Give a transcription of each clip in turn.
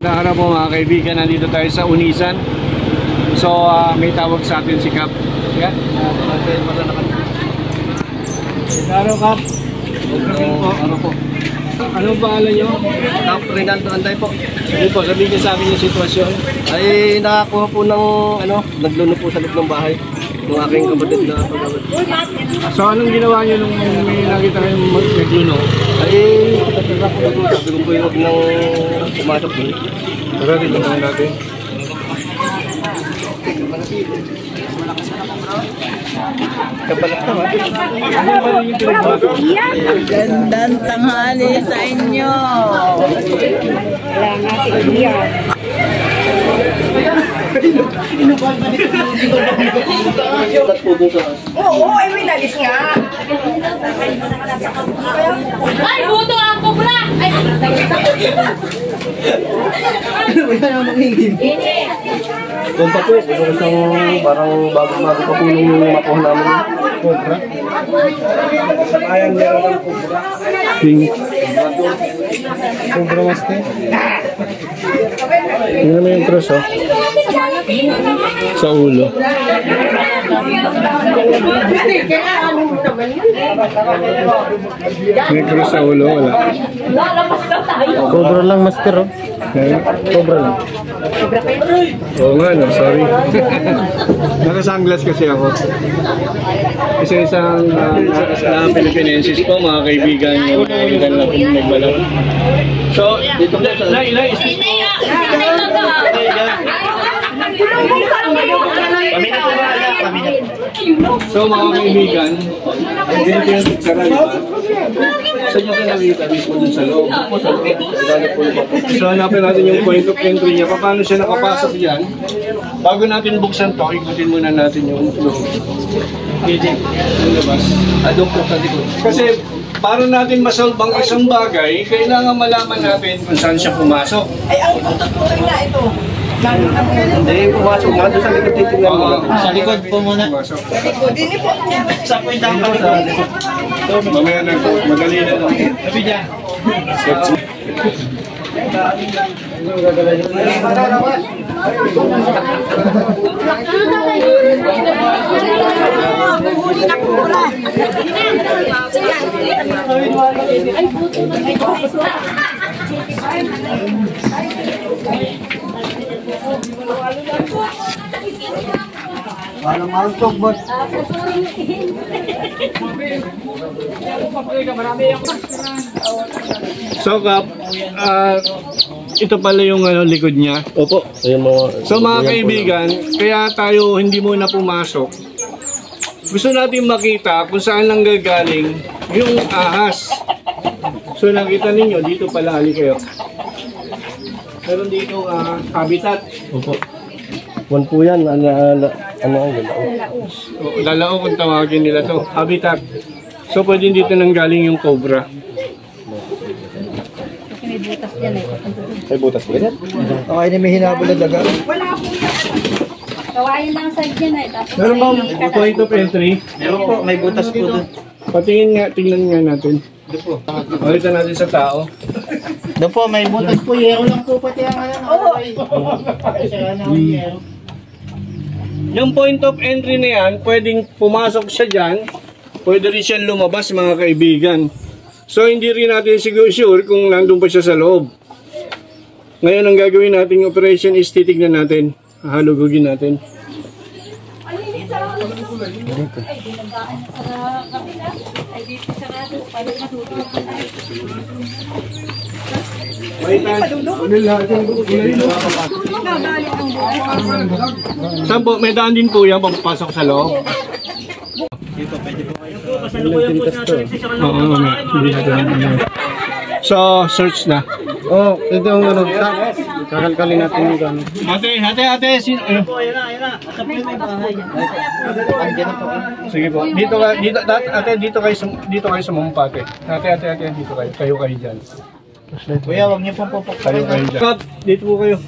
Araw po mga kaibigan, nandito tayo sa Unisan. So may tawag sa atin si Cap. Yan. Araw Cap. Araw po. Anong pangalan nyo? Cap Reynaldo Anday po. Sige po, sabihin niyo sa akin yung sitwasyon. Ay nakakuha po ng nagluno po sa loob ng bahay ng aking kapatid na pagkabad. So anong ginawa niyo nung may nakita kayong nagluno? Ay sabi ko po yung huwag nang pumasok po. Tara dito naman natin. Kapalat naman. Gandang tanghali sa inyo. Wala nga si Kuya. Oo, ay may nalis nga. Ay, buto ang kubra! Ay, Doon pa po, isang parang bago-bago pa po nung makuha namin cobra. Ayan, meron ng cobra. Cobra master. Tingnan mo yung cross, oh. Sa ulo. May cross sa ulo, wala. Cobra lang, master, oh. Cobra lang. Oo nga, no, sorry. Naka-sunglass kasi ako. Kasi isang Philippinensis po, mga kaibigan yung nagbalak. So, dito po sa... So mga kaibigan, ganito yung picture, di ba? Saan nyo ka nakita mismo dun sa loob? So hanapin natin yung point of entry niya. Paano siya nakapasok dyan? Bago natin buksan to, ikutin muna natin yung loob. Yung labas. Doon po sa likod. Kasi para natin masolve ang isang bagay, kailangan malaman natin kung saan siya pumasok. Ay, ang tututuloy na ito. Hindi, pumasok nga doon sa likod dito nga muna. Sa likod po muna. Dini po. Sa puwintang pa likod. Mamaya na po, madali na lang. Sabi niya. Walang mangkog, boss. So Kap, ito pala yung likod niya. Opo. So mga kaibigan, kaya tayo hindi muna pumasok. Gusto natin makita kung saan lang gagaling yung ahas. So nakita ninyo, dito pala, ali kayo. Meron dito habitat. Opo. One po yan, ano ang Lalao kung tawagin nila to, habitat. So pwede dito nang galing yung cobra. may butas dyan eh. May butas ba yan? Okay na may hinabol na daga. Wala po. Kawain lang sa dyan eh. Meron bang point of entry? Meron po, may butas po doon. Patingin nga, tingnan nga natin. Doon po. Pakita natin sa tao. Doon po, may butas po. Yero lang po pati ang ano. Yung point of entry na yan, pwedeng pumasok siya dyan. Pwede rin siya lumabas, mga kaibigan. So hindi rin natin siguro sure kung nandun pa siya sa loob. Ngayon ang gagawin nating operation is titignan natin. Hahalugugin natin. Saan po? May daan din po yan papasok sa loob. Dito, pwede po kayo. Kasalukuyan po siya sa nagsisara Oo, so, search na. Oh, ito yung ano. Kakalkalin natin yung gano'n. Ate, sino? Ayan na. Asa po yung may bahay. Andiyan na po. Sige po. Dito kayo sumumpa, ate. Ate, dito kayo. Kayo dyan. Kuya, huwag niyo pong Kayo pupukay. dyan. Cut, dito po kayo.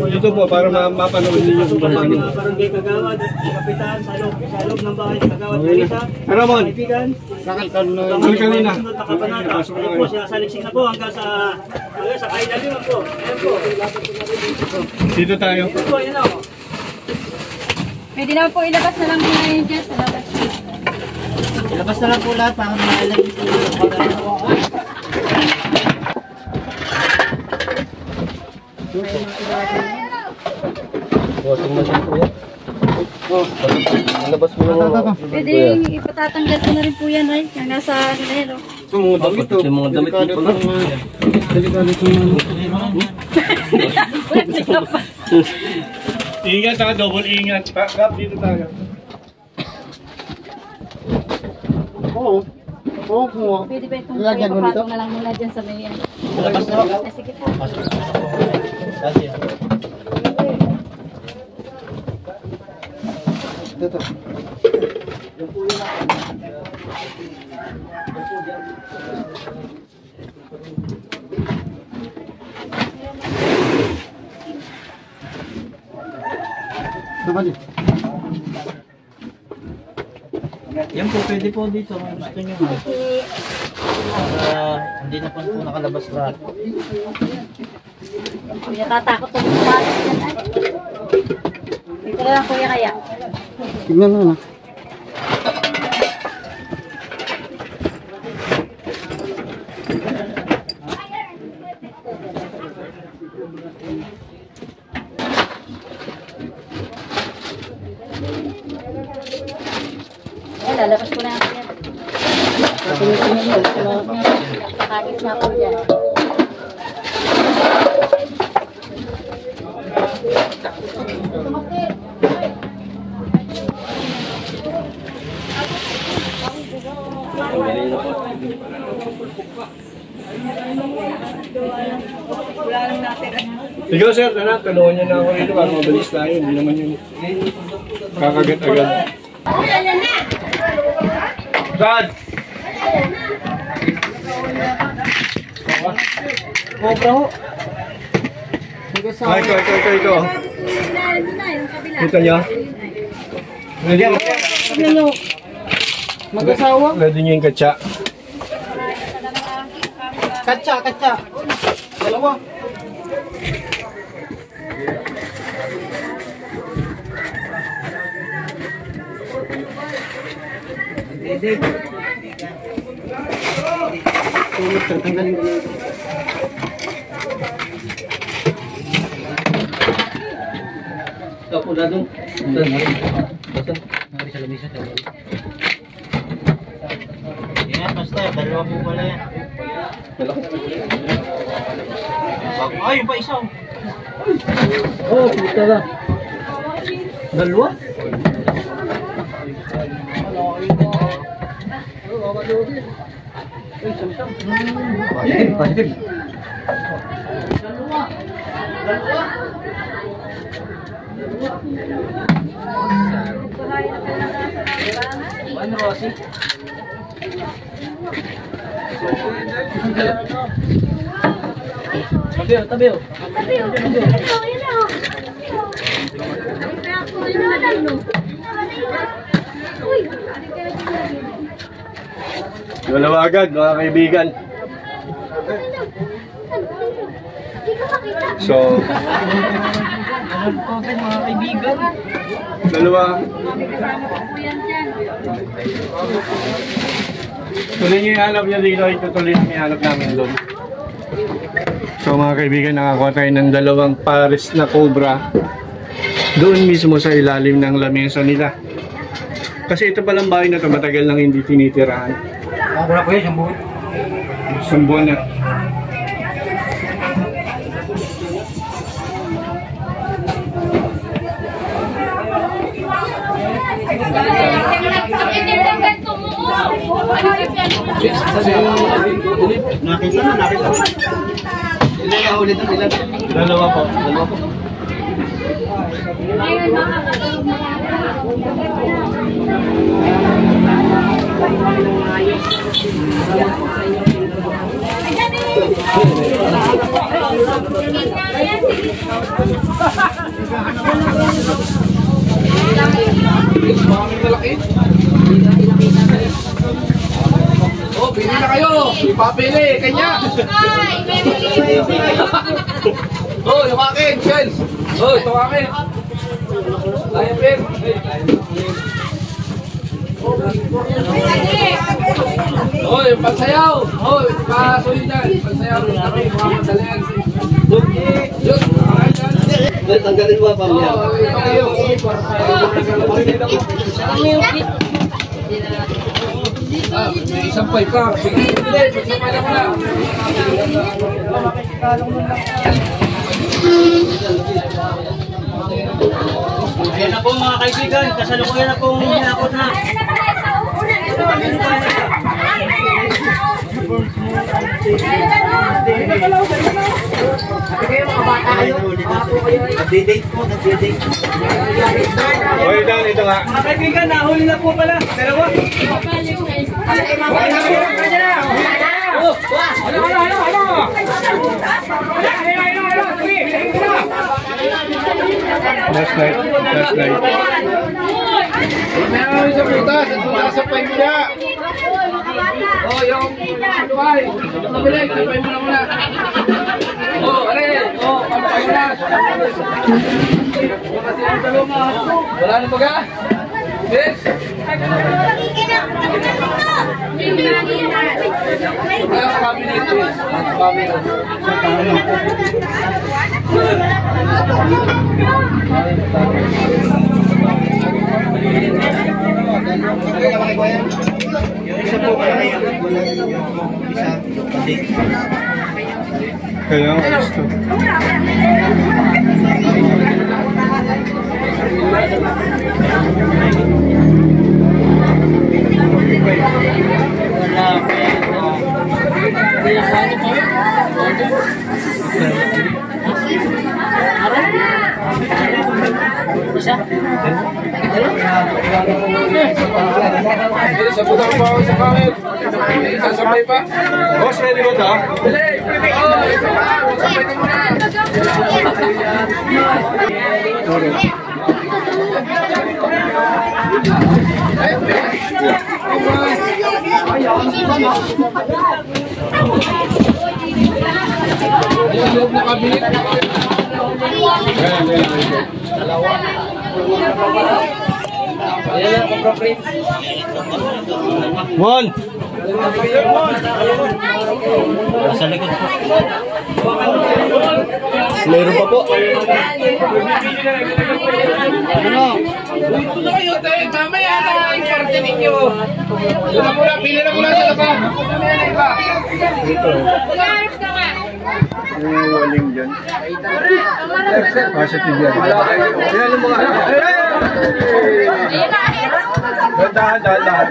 Dito po, para mapanood ninyo kung paano. Barangay Kagawad, Kapitan, sa loob ng bahay Kagawad, Kalita. Ramon, Kaibigan, kalkalina. Nakapanata. Ito po, saliksik na po hanggang sa Ayun, sakay na rin po. Ayan po. Dito tayo. Ito, ayan o. Pwede naman po ilabas na lang muna yun dyan sa labas. Ilabas na lang po lahat para mailagay po yung Washing machine po yan. Nalabas mo yung Pwede ipatatanggal ko na rin po yan, ay. Yung nasa ano na yun, oh. yung mga damit mo pala. Ingat ha, double ingat. Kap, dito tayo. Pwede ba itong ipapatong na lang muna dyan sa may yan? Ilabas na lang. Ay, sige po. Yan po, pwede po dito kung gusto nyo. Hindi na po nakalabas lahat. Kuya, tatakot na yung palas dyan, ay. Dito na lang, kuya, kaya. Tignan mo na. Ayan, lalabas ko na yan. Nakakagis na po dyan. Ikaw sir, tara, tulungan niyo na ako rito para mabilis tayo. Hindi naman yun kakagat agad. Saan? Cobra ho. Ay, ito. Kita niya? Mag-asawa. Pwede niyo yung katsa. Katsa. Dalawa. Tanggalin ko na ito. Ito po na doon. Yan, basta. Dalawa po pala yan. Ay, yung pa isa. Oh, puta na. Dalawa? Positive. Ano, Rosie? Tabi. Dalawa agad, mga kaibigan. So, Mga kaibigan. dalawa. Tuloy niyo yung hanap niya dito, itutuloy yung hanap namin doon. So mga kaibigan, nakakuha tayo ng dalawang pares na cobra doon mismo sa ilalim ng lamesa nila. Kasi ito palang bahay na ito, matagal nang hindi tinitirahan. Wala ko yan, Isang buwan na. Nakita na. Ilan na ulit ang ilan? Dalawa po. Oh, pili na kayo. kayo. Ipapili, kanya. Oh, lumakin, Chels. Oh, tumakin. Ayan, Ben. Oh, yung pagsayaw. Oh, pasulit dyan. Pagsayaw. Madalian. Yun. Tanggalin mo pa niya. Oh, ito kayo. May isang pipe ka. Sige, isang pipe na muna. Ayan na po mga kaibigan, kasalukuyan na pong hinakot na. Nagde-date po, nagde-date. Okay, Dan, ito nga. Mga kaibigan, nahuli na po pala. Dalawa. Last night. Meron sa butas, ito nasa pipe niya. Oh, yung luway. Mabilis, tapay mo na muna. Oh, pampay mo na. Wala na baga? Yes? Kaya sa cabinet, please. Yung isa po kaya yung isa, kasi Kaya gusto. Sa putang pa ako sa pangit. Sasabay pa. Boss, ready mo ito? Sabay ka muna. Sa loob na kabinet. One! sa likod po. Meron pa po. Dito na kayo, tayo. Mamaya na yung parte ninyo. Doon na muna, pili na muna sa labas. Yung waling dyan. Kasi TV yan. Yan yung mga... Dahan.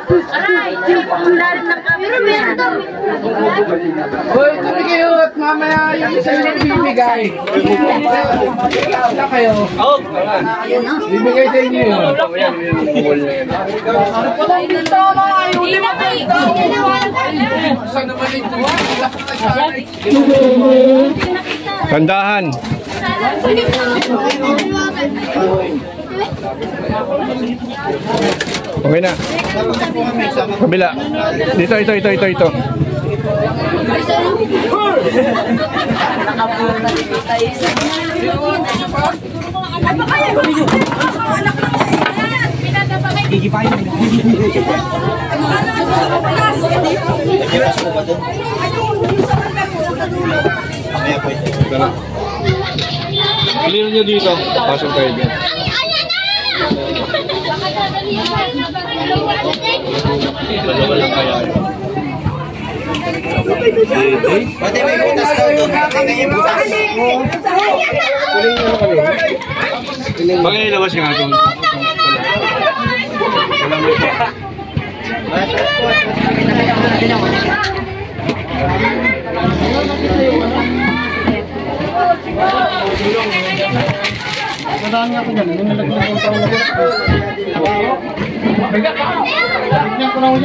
Aray, yung lalim ng camera meron daw. Hoy, tuloy kayo at mamaya yung isa yung bibigay. Wala kayo. Bibigay sa inyo yun. Hindi na kayo. Saan naman ito? Kandahan. Okay na. Kabila. Ito. Clear nyo dito. Pasok tayo dyan. Dalawa lang kaya yun. Pati may butas daw doon. Pati may butas. Pakilabas nga ito. Nadaan nga ako dyan. Nung nalagyan ko na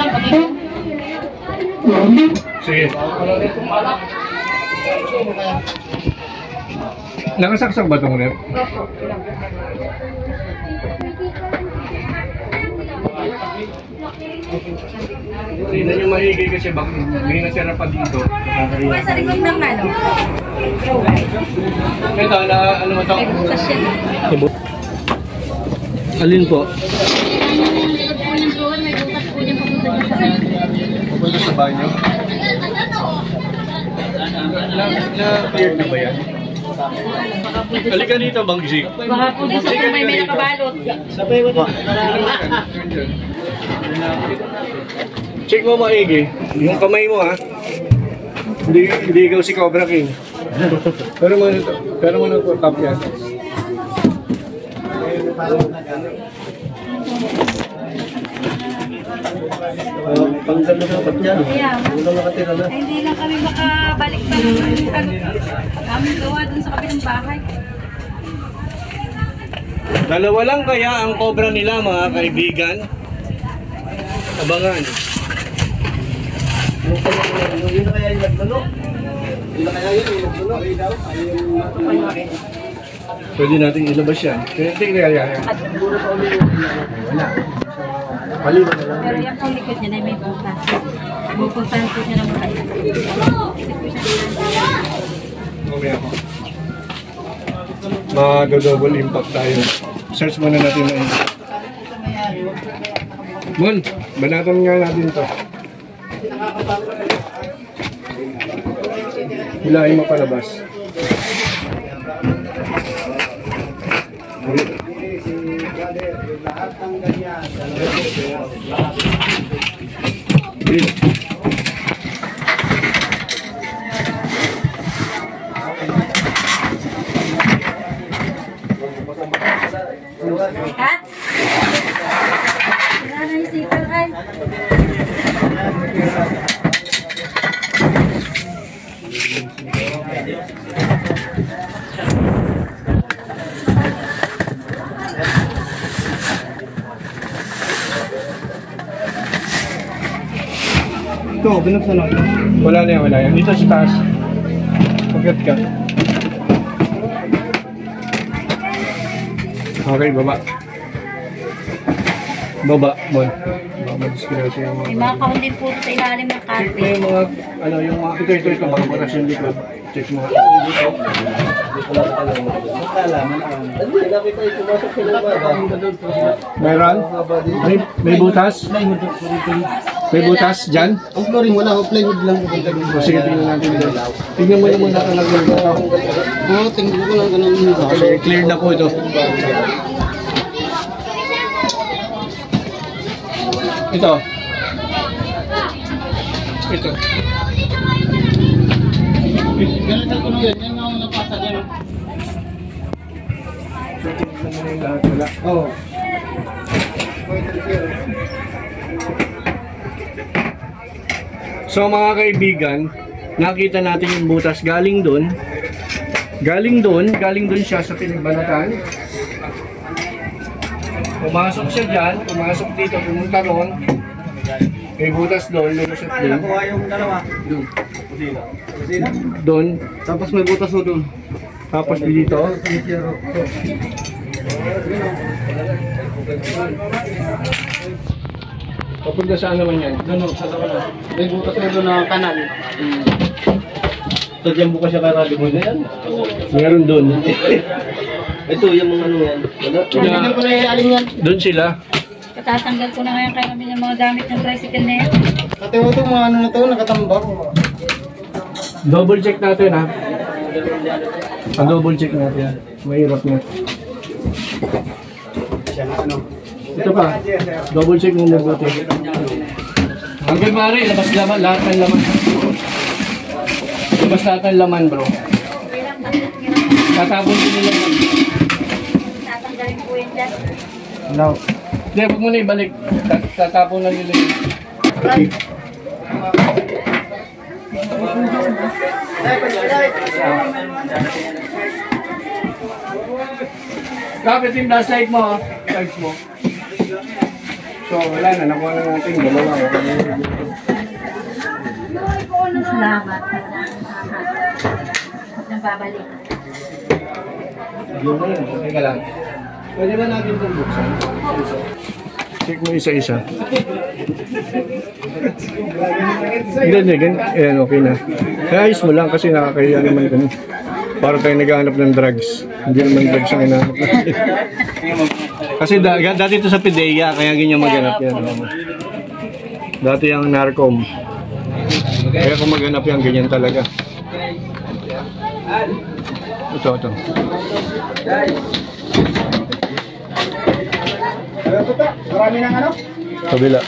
Sige. Nakasaksak ba itong rep? Tingnan nyo maigi kasi baka may natira pa dito. Kuha sa likod ng ano. Ito, ano mo ito? May butas yan. Alin po? Papunta sa banyo? Na-cleared na ba yan? Halika dito, Bang Jig. Baka po din sa may nakabalot. Check mo maigi. Yung kamay mo ha. Hindi ikaw si Cobra King. Pero mo na po top yan. Panggal na dapat yan. Kaya, Wala nakatira na. hindi lang kami makabalik pa ng kami gawa dun sa kabilang bahay. Dalawa lang kaya ang cobra nila mga kaibigan. Abangan. Yun na kaya yung nagdulo. Yun na kaya yung nagdulo. Pwede natin ilabas yan. Tingnan kaya yan. Wala. Paliwan na lang. Pero yung pong likod niya na may butas. Bupuntahan po siya ng mga Mamaya ako. Mag-double impact tayo. Search muna natin na ito. Mon, banatan nga natin ito. Hilahin mo palabas. Ha? Wala na yung sipal ay. Ito, binuksan na. Wala na yan, wala yan. Dito sa taas. Pagkat ka. Okay, baba. Baba, Mon. Baka madiskrasya yung May mga... mga kaundin po sa ilalim ng Check mo carpet. yung mga... Ano, yung mga... Ito, mga butas yung likod. Check mo. Nakita yung pumasok sa loob. Meron? May butas? May butas dyan? Ang flooring wala, plywood lang. O sige, tingnan natin dyan. Tingnan mo yung muna talaga yung ito. Oo, tingnan ko lang ganun. Kasi clear na po ito. Ito. Ito. Ganun ko lang yan. Yan nga ang napasa dyan. Tingnan mo na yung lahat. Wala. Oo. So mga kaibigan, nakita natin yung butas galing doon. Galing doon siya sa pinagbanatan. Pumasok siya dyan, pumasok dito, pumunta doon. May butas doon, lumusot doon. Nakuha yung dalawa. Doon. Doon. Tapos may butas ho doon. Tapos dito. Papunta saan naman yan? Doon, sa dalawa. May butas ho doon na kanan. So, dyan bukas siya karali mo na yan. Meron doon. Ito, yung mga ano yan. Wala. Tingnan ko na yung alin yan. Doon sila. Katatanggal ko na ngayon kayo kami ng mga gamit ng tricycle na yan. Pati ho itong mga ano na ito, nakatambak. Double check natin ha. Double check natin. Mahirap na. Ito pa. Double check mo mabuti. Hanggang maaari, labas laman, lahat ng laman. Labas lahat ng laman bro. Tatapon din nila yan. Tatanggalin po yan dyan. No. Hindi, huwag mo na ibalik. Tatapon na nila yun. Kapit yung flashlight mo ha. Lights mo. So wala na, nakuha na natin dalawa. Salamat. Nang babalik. Yun na yun, okay ka lang. Pwede ba natin itong buksan? Check mo isa-isa. Hindi. Ayan, okay na. Ayos mo lang kasi nakakaya naman kung para tayo naghahanap ng drugs. Hindi naman drugs ang hinahanap natin. Kasi dati ito sa PDEA, kaya ganyan maghanap yan. Dati ang Narcom. Kaya kung maghanap yan, ganyan talaga. Ito. Marami ng ano? Kabila.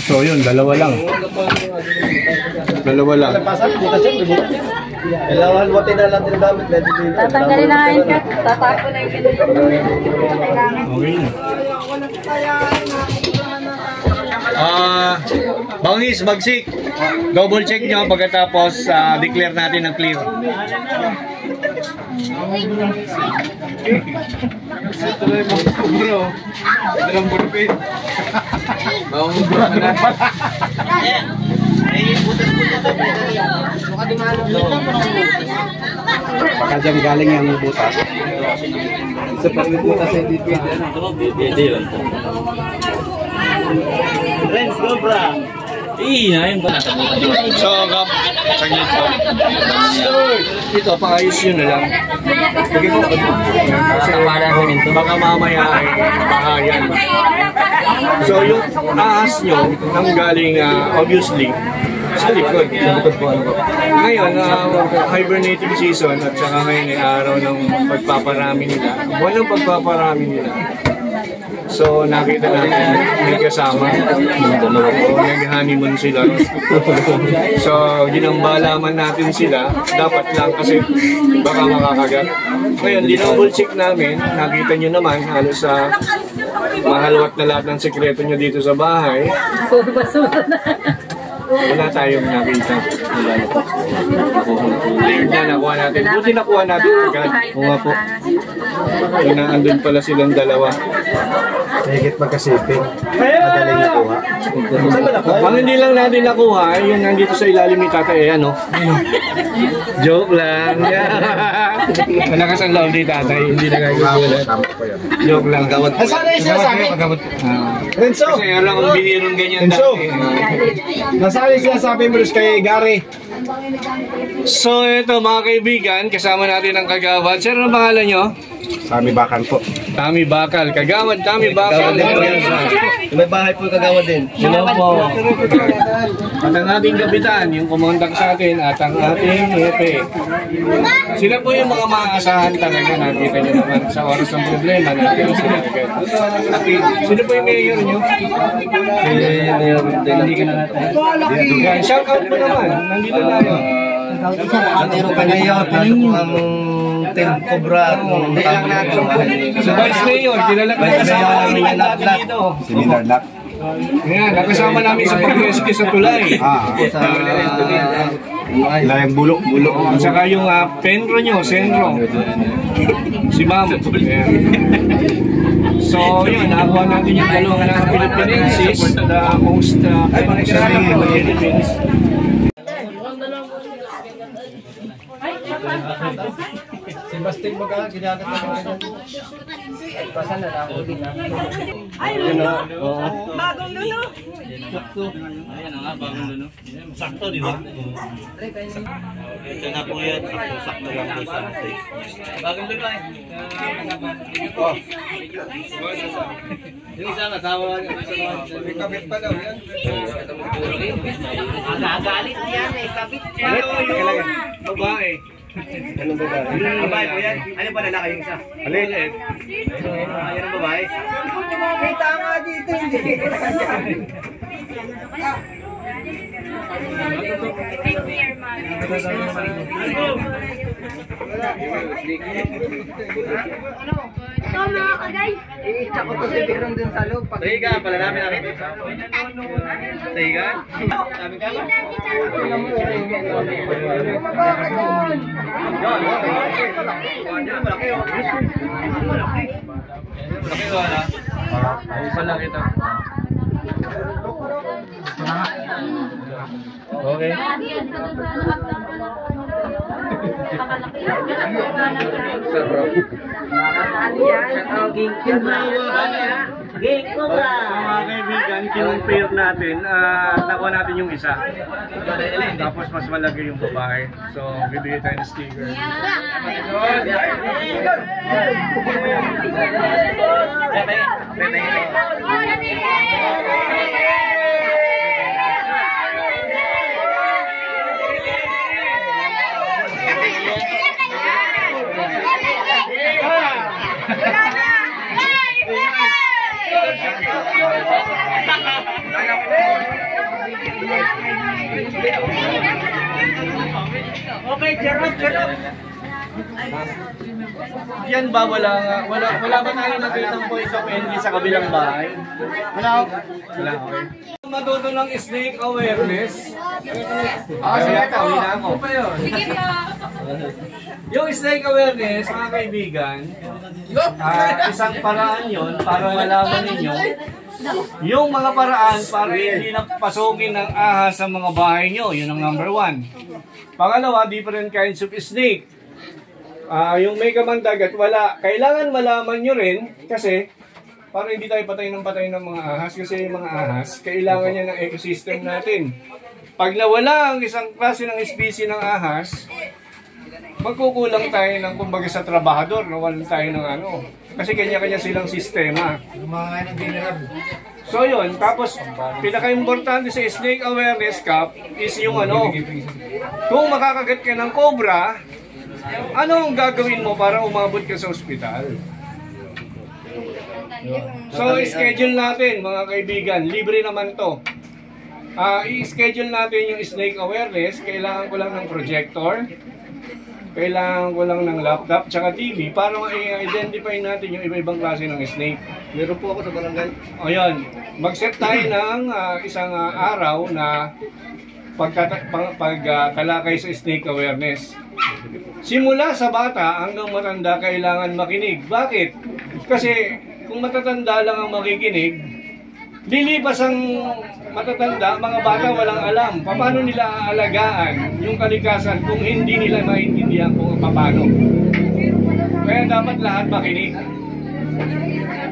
So yun, dalawa lang. Kailangan mo tinalang tinagamit dito. Tatanggalin na nga yun, Kat. Tatapon na yung Okay na. Bangis, Bagsik. Double check nyo pagkatapos declare natin ng clear. Baka dyan galing yung butas. Sa pagbubutas ay hindi pwede. Pwede yun. Renz, Cobra. Ayun pa nasa bukas. So, saglit po. Ito, paayos yun na lang. Sige po. Baka mamaya ay bahayan. So, yung ahas nyo, nang galing, obviously, sa likod. Ngayon, hibernating season at saka ngayon ay araw ng pagpaparami nila. Walang pagpaparami nila. So, nakita natin, may kasama. Nag-honeymoon sila. So, ginambalaman natin sila. Dapat lang kasi baka makakagat. Ngayon, dinouble check namin. Nakita nyo naman, halos sa mahalwat na lahat ng sekreto nyo dito sa bahay. Wala tayong nakita. Cleared na nakuha natin. Buti nakuha natin agad. Oo nga po. Andun pala silang dalawa. Higit magkasipin. Madaling nakuha. Saan ba nakuha? Ang hindi lang natin nakuha, yung nandito sa ilalim ni tatay, ano? Joke lang. Malakas ang loob ni tatay, hindi na gagawin. Joke lang. Saan na yung sinasabi? Renzo! Kasi lang kung binirong ganyan Renzo! dati. Nasaan yung sinasabi mo kay Gary? So ito mga kaibigan, kasama natin ang kagawad. Sir, ano pangalan nyo? Sami Bakan po. Tami Bakal. Kagawad, Tami Bakal. May bahay po kagawad din. Hello po. At ang ating kapitan, yung kumontak sa atin, at ang ating hepe. Sila po yung mga maaasahan talaga. Nakita nyo naman sa oras ng problema natin sila agad. Sino po yung mayor nyo? Hindi ka na natin. Shout out po naman. Nandito na yun. Meron pa ngayon, ang Team Cobra. Hindi lang natin. Sa Vice Mayor, kilala ka kasama namin yung dati dito. Si Minarnak. Ayan, nakasama namin sa pag-rescue sa tulay. Sa Layang Bulok. At saka yung penro nyo, senro. Si Ma'am. Ayan. So yun, nakakuha natin yung dalawang na Philippinensis, the most exciting of the Philippines. Si Basting Baga, ginagat na mga pasan na nahuli na. Bagong luno. Ayan nga, bagong luno. Sakto, di ba? Ito na po yan. Sakto lang po sa atin. Bagong luno eh. Yung isa kasama niya. May kabit pa daw yan. Nagalit yan eh. Kabit siya. Babae. Anong babae? Babae po yan. Ano ba lalaki yung isa? Alin? Yan ang babae. Kita nga dito. Ito mga kagay. I-check ko to si Biron dun sa loob. Tahiga, pala namin namin. Tahiga? Sabi ka ba? Ayusan lang kita. Okay. So mga kaibigan, kinumpare natin, nakuha natin yung isa. Tapos mas malaki yung babae. So, bibigay tayo ng sticker. Okay, charot. Yan ba? Wala ba tayo nakitang voice of envy sa kabilang bahay? Wala, okay. Matuto ng snake awareness. Sige, tawin na ako. Sige po. Yung snake awareness, mga kaibigan, isang paraan yon para malaman ninyo yung mga paraan para hindi napasugin ng ahas sa mga bahay nyo. Yun ang number 1. Pangalawa, different kinds of snake. Yung may kamandagat, wala. Kailangan malaman nyo rin kasi para hindi tayo patay ng mga ahas kasi yung mga ahas, kailangan niya ng ecosystem natin. Pag nawala ang isang klase ng species ng ahas, magkukulang tayo ng kumbaga sa trabahador, nawalan tayo ng ano. Kasi kanya-kanya silang sistema. So yun, tapos pinaka-importante sa Snake Awareness Cup is yung ano, kung makakagat ka ng cobra, ano ang gagawin mo para umabot ka sa ospital? So i-schedule natin mga kaibigan, libre naman to. I-schedule natin yung Snake Awareness, kailangan ko lang ng projector. Kailangan ko lang ng laptop tsaka TV para ma-identify natin yung iba-ibang klase ng snake. Meron po ako sa barangay. O yun, mag-set tayo ng isang araw na pagtalakay sa snake awareness. Simula sa bata hanggang matanda kailangan makinig. Bakit? Kasi kung matatanda lang ang makikinig, lilipas ang matatanda, mga bata walang alam. Paano nila aalagaan yung kalikasan kung hindi nila maintindihan kung paano? Kaya dapat lahat makinig.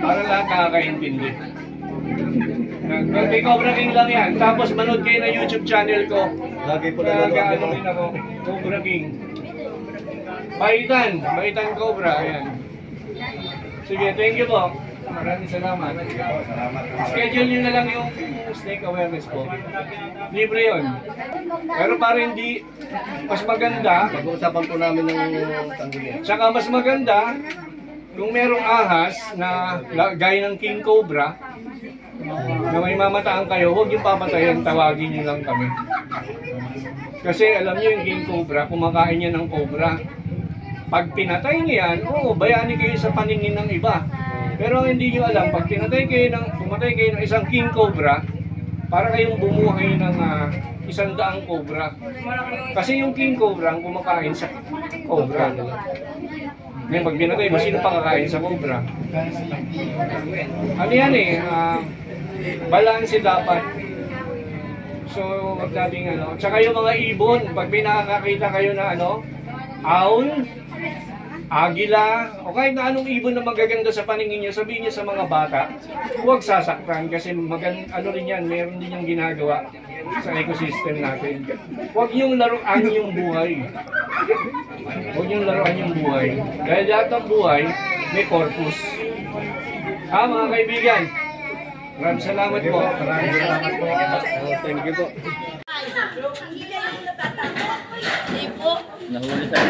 Para lahat nakakaintindi. Kay Cobra King lang yan. Tapos manood kayo na YouTube channel ko. Lagi po nanonood Ano rin ako, Cobra King. Baitan Cobra. Ayan. Sige, thank you po. Maraming salamat. Schedule nyo na lang yung snake awareness po. Libre yun. Pero para hindi mas maganda, Pag-uusapan po namin ng sanggunian. tsaka mas maganda, kung merong ahas na gaya ng King Cobra, na may mamataan kayo, huwag yung papatayin, tawagin nyo lang kami. Kasi alam nyo yung King Cobra, kumakain niya ng cobra. Pag pinatay niya yan, bayani kayo sa paningin ng iba. Pero ang hindi nyo alam, pag pumatay kayo ng isang King Cobra, para kayong bumuhay ng 100 cobra. Kasi yung King Cobra ang kumakain sa cobra. Ngayon, pag pinatay mo, sino pa kakain sa cobra? Ano yan balance dapat. So, wag nating Tsaka yung mga ibon, pag pinakakita kayo na owl, agila, o kahit na anong ibon na magaganda sa paningin nyo, sabihin nyo sa mga bata, huwag sasaktan kasi rin yan, meron din yung ginagawa sa ecosystem natin. Huwag yung laruan yung buhay. Huwag yung laruan yung buhay. Dahil lahat ng buhay, may purpose. Mga kaibigan, maraming salamat po. Maraming salamat po. Thank you po. Nahuli sa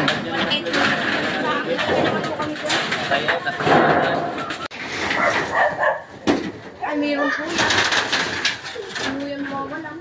Meron po. Ano yung mga walang?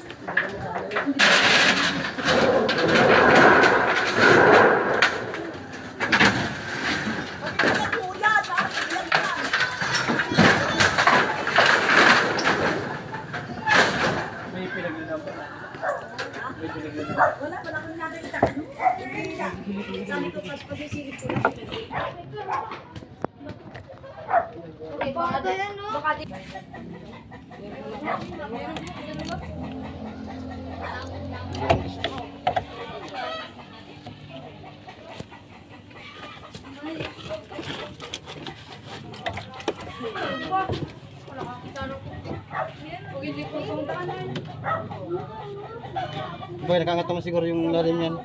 Boy, nakangat naman siguro yung lalim yan.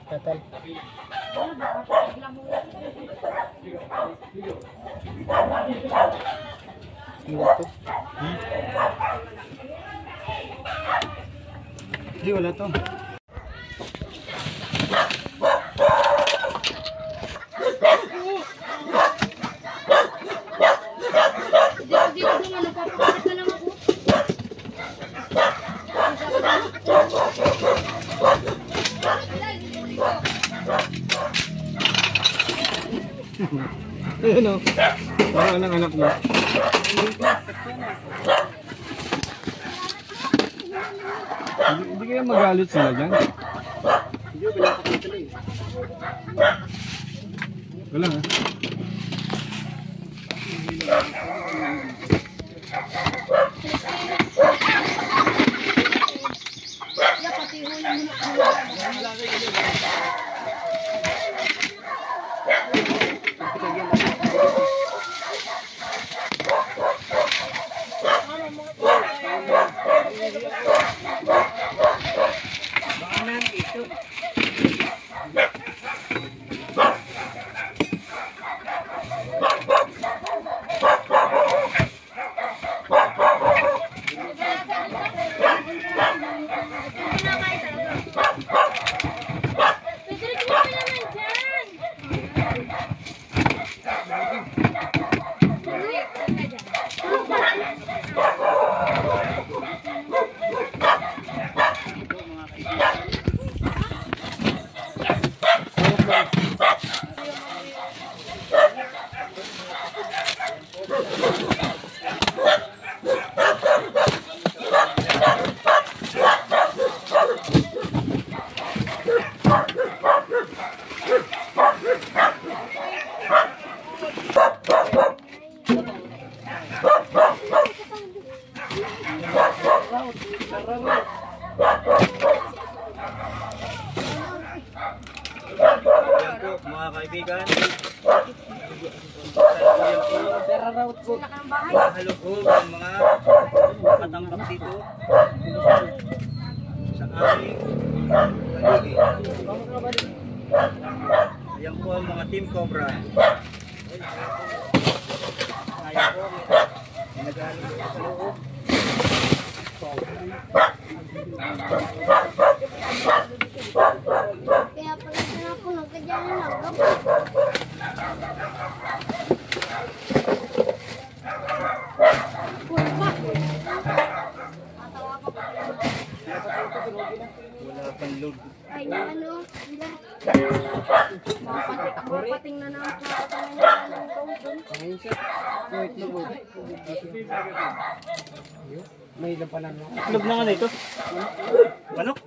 Katal. Hindi, wala to. Ayun o. Parang ang anak mo. Hindi kaya magalit sila dyan? Hindi, pinapakita nila eh. Wala ha? Mga kaibigan, halugog ang mga katambak dito sa aming paligid. Ayan po ang mga Team Cobra. Ayan po, nag-aaral dito sa loob. Kaya pala sana ako nagkadyan na lang. Wala pang load. Ay, ano? Mapating na naman May lampanan mo. Itlog na nga na ito. Manok?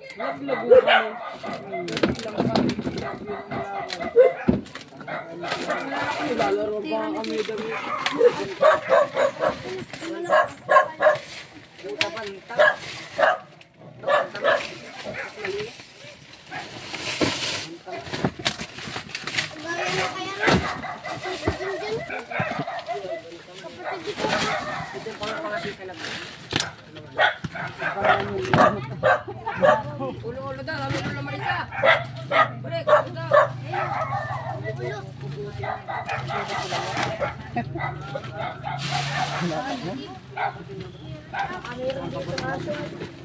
Lalaro pa kami dami. Ulo-ulo daw, ulo naman isa. Break, daw.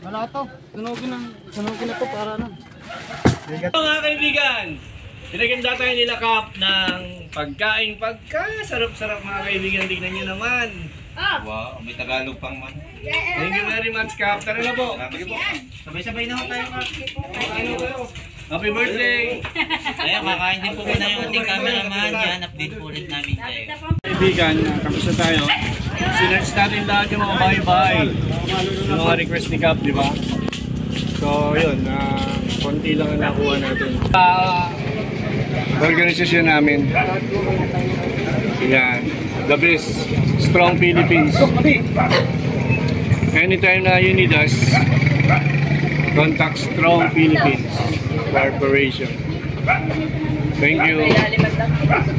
Wala to. Sunugin na to para na. Mga kaibigan, pinaganda tayo nila Kap ng pagkain pagka-sarap-sarap mga kaibigan. Tignan nyo naman. Wow, may Tagalog pang man. Thank you very much Kap. Tara na po. Sige po. Sabay-sabay na ho tayo. Ano kayo? Happy birthday! Ayun, kakain din po muna yung ating cameraman. Yan, update po ulit namin kayo. Kaibigan, kamusta tayo? Sinerge natin lahat yung mga bahay-bahay. Yung mga request ni Kap, di ba? So, yun. Konti lang ang nakuha natin. Organisasyon namin. Yan. The best. Strong Philippines. Anytime na you need us, Contact Strong Philippines Corporation. Thank you.